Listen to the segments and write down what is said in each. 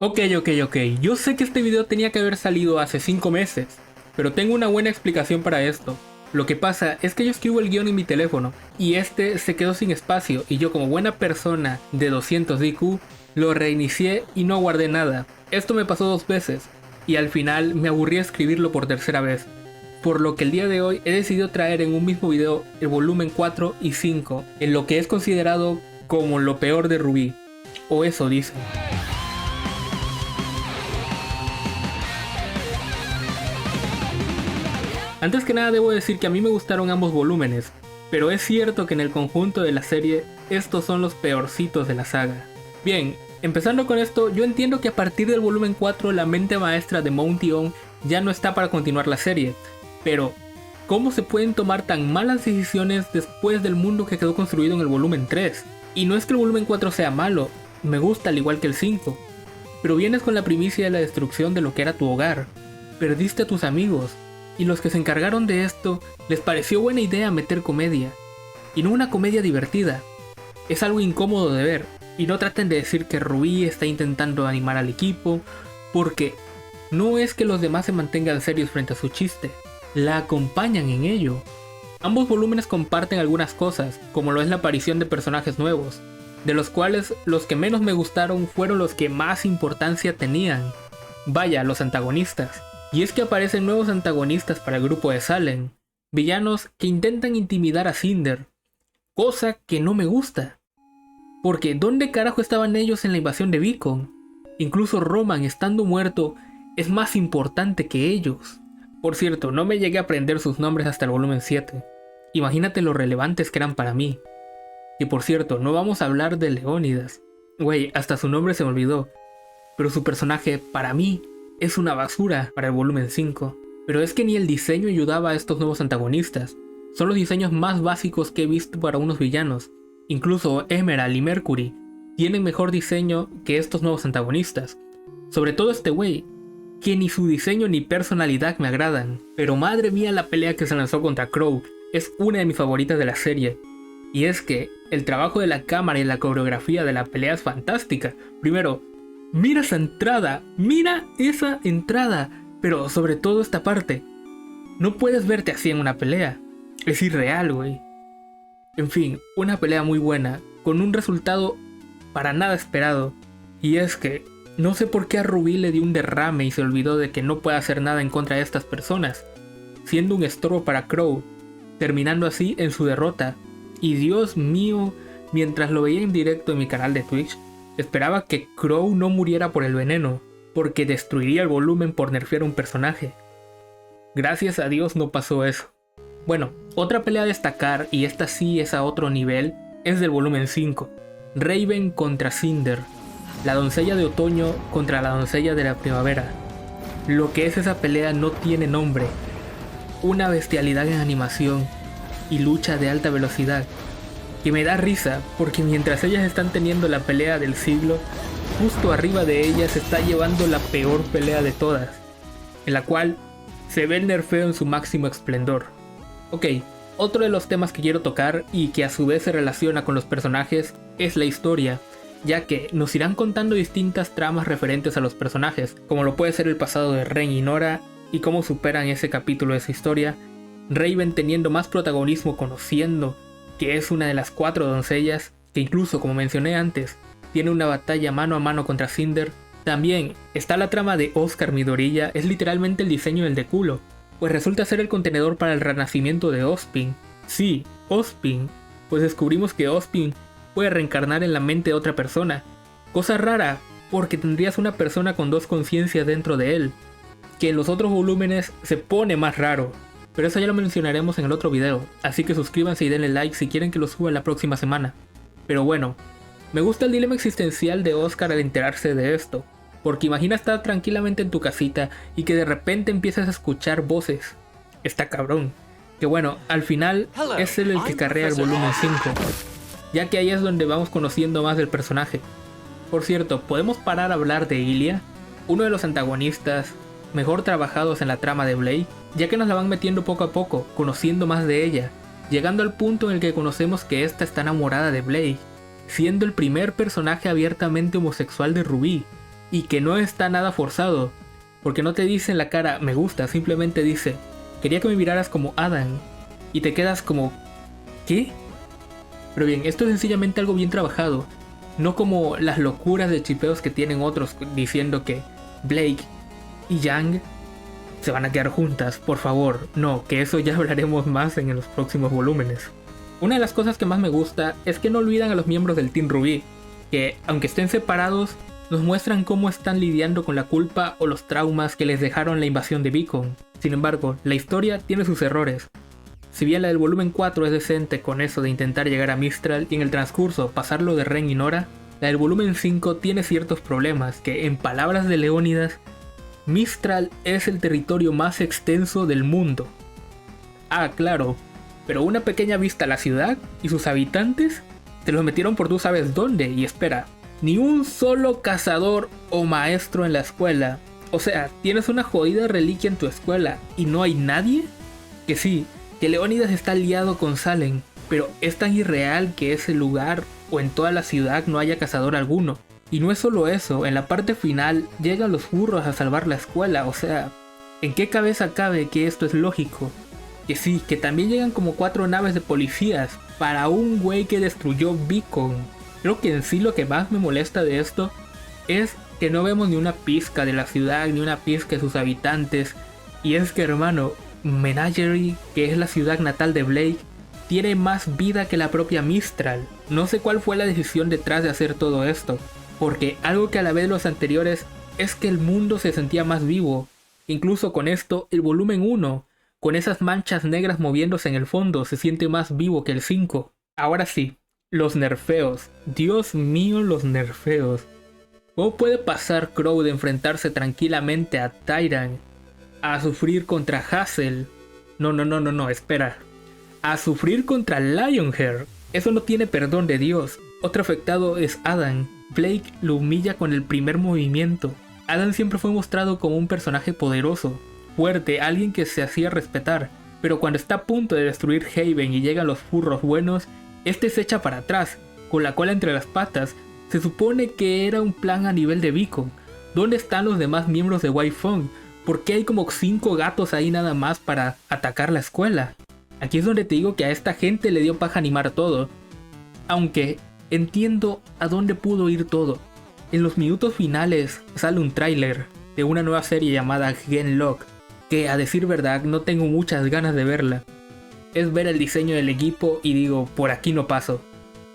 Ok. Yo sé que este video tenía que haber salido hace 5 meses, pero tengo una buena explicación para esto. Lo que pasa es que yo escribo el guión en mi teléfono y este se quedó sin espacio y yo como buena persona de 200 de IQ lo reinicié y no guardé nada. Esto me pasó 2 veces y al final me aburrí a escribirlo por tercera vez. Por lo que el día de hoy he decidido traer en un mismo video el volumen 4 y 5, en lo que es considerado como lo peor de RWBY. O eso dicen. Antes que nada debo decir que a mí me gustaron ambos volúmenes, pero es cierto que en el conjunto de la serie estos son los peorcitos de la saga. Bien, empezando con esto, yo entiendo que a partir del volumen 4 la mente maestra de Monty On ya no está para continuar la serie, pero ¿cómo se pueden tomar tan malas decisiones después del mundo que quedó construido en el volumen 3? Y no es que el volumen 4 sea malo, me gusta al igual que el 5, pero vienes con la primicia de la destrucción de lo que era tu hogar, perdiste a tus amigos, y los que se encargaron de esto les pareció buena idea meter comedia, y no una comedia divertida. Es algo incómodo de ver, y no traten de decir que RWBY está intentando animar al equipo, porque no es que los demás se mantengan serios frente a su chiste, la acompañan en ello. Ambos volúmenes comparten algunas cosas, como lo es la aparición de personajes nuevos, de los cuales los que menos me gustaron fueron los que más importancia tenían. Vaya, los antagonistas. Y es que aparecen nuevos antagonistas para el grupo de Salem, villanos que intentan intimidar a Cinder, cosa que no me gusta. Porque ¿dónde carajo estaban ellos en la invasión de Beacon? Incluso Roman estando muerto es más importante que ellos. Por cierto, no me llegué a aprender sus nombres hasta el volumen 7. Imagínate lo relevantes que eran para mí. Y por cierto, no vamos a hablar de Leónidas. Güey, hasta su nombre se me olvidó. Pero su personaje, para mí, es una basura para el volumen 5. Pero es que ni el diseño ayudaba a estos nuevos antagonistas. Son los diseños más básicos que he visto para unos villanos. Incluso Emerald y Mercury tienen mejor diseño que estos nuevos antagonistas. Sobre todo este güey, que ni su diseño ni personalidad me agradan. Pero madre mía la pelea que se lanzó contra Crow, es una de mis favoritas de la serie. Y es que el trabajo de la cámara y la coreografía de la pelea es fantástica. Primero, mira esa entrada, pero sobre todo esta parte. No puedes verte así en una pelea, es irreal, güey. En fin, una pelea muy buena, con un resultado para nada esperado. Y es que no sé por qué a RWBY le dio un derrame y se olvidó de que no puede hacer nada en contra de estas personas, siendo un estorbo para Crow, terminando así en su derrota. Y Dios mío, mientras lo veía en directo en mi canal de Twitch, esperaba que Crow no muriera por el veneno, porque destruiría el volumen por nerfear un personaje. Gracias a Dios no pasó eso. Bueno, otra pelea a destacar, y esta sí es a otro nivel, es del volumen 5. Raven contra Cinder, la doncella de otoño contra la doncella de la primavera. Lo que es esa pelea no tiene nombre. Una bestialidad en animación y lucha de alta velocidad, que me da risa porque mientras ellas están teniendo la pelea del siglo, justo arriba de ellas se está llevando la peor pelea de todas, en la cual se ve el nerfeo en su máximo esplendor. Ok, otro de los temas que quiero tocar y que a su vez se relaciona con los personajes es la historia, ya que nos irán contando distintas tramas referentes a los personajes, como lo puede ser el pasado de Ren y Nora y cómo superan ese capítulo de esa historia, Raven teniendo más protagonismo conociendo que es una de las 4 doncellas, que incluso como mencioné antes, tiene una batalla mano a mano contra Cinder. También está la trama de Oscar Midoriya, es literalmente el diseño del de culo, pues resulta ser el contenedor para el renacimiento de Ozpin. Sí, Ozpin, pues descubrimos que Ozpin puede reencarnar en la mente de otra persona, cosa rara, porque tendrías una persona con 2 conciencias dentro de él, que en los otros volúmenes se pone más raro. Pero eso ya lo mencionaremos en el otro video, así que suscríbanse y denle like si quieren que lo suba la próxima semana. Pero bueno, me gusta el dilema existencial de Oscar al enterarse de esto, porque imagina estar tranquilamente en tu casita y que de repente empieces a escuchar voces. Está cabrón. Que bueno, al final es él el que carrea el volumen 5, ya que ahí es donde vamos conociendo más del personaje. Por cierto, ¿podemos parar a hablar de Ilia? Uno de los antagonistas mejor trabajados en la trama de Blade, ya que nos la van metiendo poco a poco, conociendo más de ella, llegando al punto en el que conocemos que esta está enamorada de Blade, siendo el primer personaje abiertamente homosexual de RWBY. y que no está nada forzado, porque no te dice en la cara me gusta, simplemente dice quería que me miraras como Adam y te quedas como ¿qué? Pero bien, esto es sencillamente algo bien trabajado, no como las locuras de chipeos que tienen otros diciendo que Blake y Yang se van a quedar juntas, por favor, no, que eso ya hablaremos más en los próximos volúmenes. Una de las cosas que más me gusta es que no olvidan a los miembros del Team Ruby, que aunque estén separados, nos muestran cómo están lidiando con la culpa o los traumas que les dejaron la invasión de Beacon. Sin embargo, la historia tiene sus errores. Si bien la del volumen 4 es decente con eso de intentar llegar a Mistral y en el transcurso pasarlo de Ren y Nora, la del volumen 5 tiene ciertos problemas que, en palabras de Leónidas, Mistral es el territorio más extenso del mundo. Ah, claro, pero una pequeña vista a la ciudad y sus habitantes te los metieron por tú sabes dónde, y espera, ni un solo cazador o maestro en la escuela. O sea, tienes una jodida reliquia en tu escuela y no hay nadie. Que sí, que Leónidas está aliado con Salem, pero es tan irreal que ese lugar o en toda la ciudad no haya cazador alguno. Y no es solo eso, en la parte final llegan los burros a salvar la escuela, o sea, ¿en qué cabeza cabe que esto es lógico? Que sí, que también llegan como 4 naves de policías para un güey que destruyó Beacon. Creo que en sí lo que más me molesta de esto es que no vemos ni una pizca de la ciudad, ni una pizca de sus habitantes. Y es que, hermano, Menagerie, que es la ciudad natal de Blake, tiene más vida que la propia Mistral. No sé cuál fue la decisión detrás de hacer todo esto, porque algo que a la vez los anteriores es que el mundo se sentía más vivo. Incluso con esto, el volumen 1, con esas manchas negras moviéndose en el fondo, se siente más vivo que el 5. Ahora sí, los nerfeos. Dios mío, los nerfeos. ¿Cómo puede pasar Crow de enfrentarse tranquilamente a Tyrant a sufrir contra Hazel? No, espera. A sufrir contra Lionheart. Eso no tiene perdón de Dios. Otro afectado es Adam. Blake lo humilla con el primer movimiento. Adam siempre fue mostrado como un personaje poderoso, fuerte, alguien que se hacía respetar. Pero cuando está a punto de destruir Haven y llegan los furros buenos, este se echa para atrás, con la cola entre las patas. Se supone que era un plan a nivel de Beacon. ¿Dónde están los demás miembros de White Phone? ¿Por qué hay como 5 gatos ahí nada más para atacar la escuela? Aquí es donde te digo que a esta gente le dio paja animar todo. Aunque entiendo a dónde pudo ir todo. En los minutos finales sale un tráiler de una nueva serie llamada Genlock, que a decir verdad no tengo muchas ganas de verla. Es ver el diseño del equipo y digo, por aquí no paso.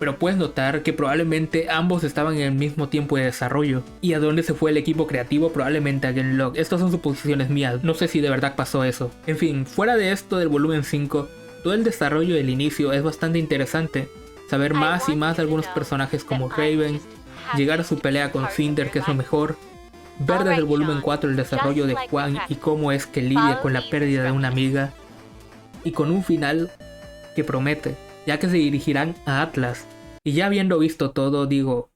Pero puedes notar que probablemente ambos estaban en el mismo tiempo de desarrollo. ¿Y a dónde se fue el equipo creativo? Probablemente a Genlock. Estas son suposiciones mías, no sé si de verdad pasó eso. En fin, fuera de esto del volumen 5, todo el desarrollo del inicio es bastante interesante. Saber más y más de algunos personajes como Raven, llegar a su pelea con Cinder, que es lo mejor. Ver desde el volumen 4 el desarrollo de Juan y cómo es que lidia con la pérdida de una amiga. Y con un final que promete, ya que se dirigirán a Atlas. Y ya habiendo visto todo, digo,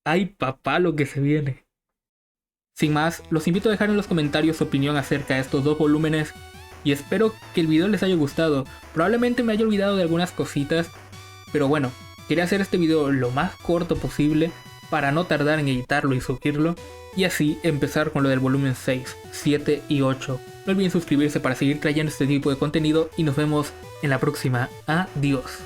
¡ay papá lo que se viene! Sin más, los invito a dejar en los comentarios su opinión acerca de estos 2 volúmenes. Y espero que el video les haya gustado. Probablemente me haya olvidado de algunas cositas, pero bueno, quería hacer este video lo más corto posible para no tardar en editarlo y subirlo, y así empezar con lo del volumen 6, 7 y 8. No olviden suscribirse para seguir trayendo este tipo de contenido y nos vemos en la próxima. Adiós.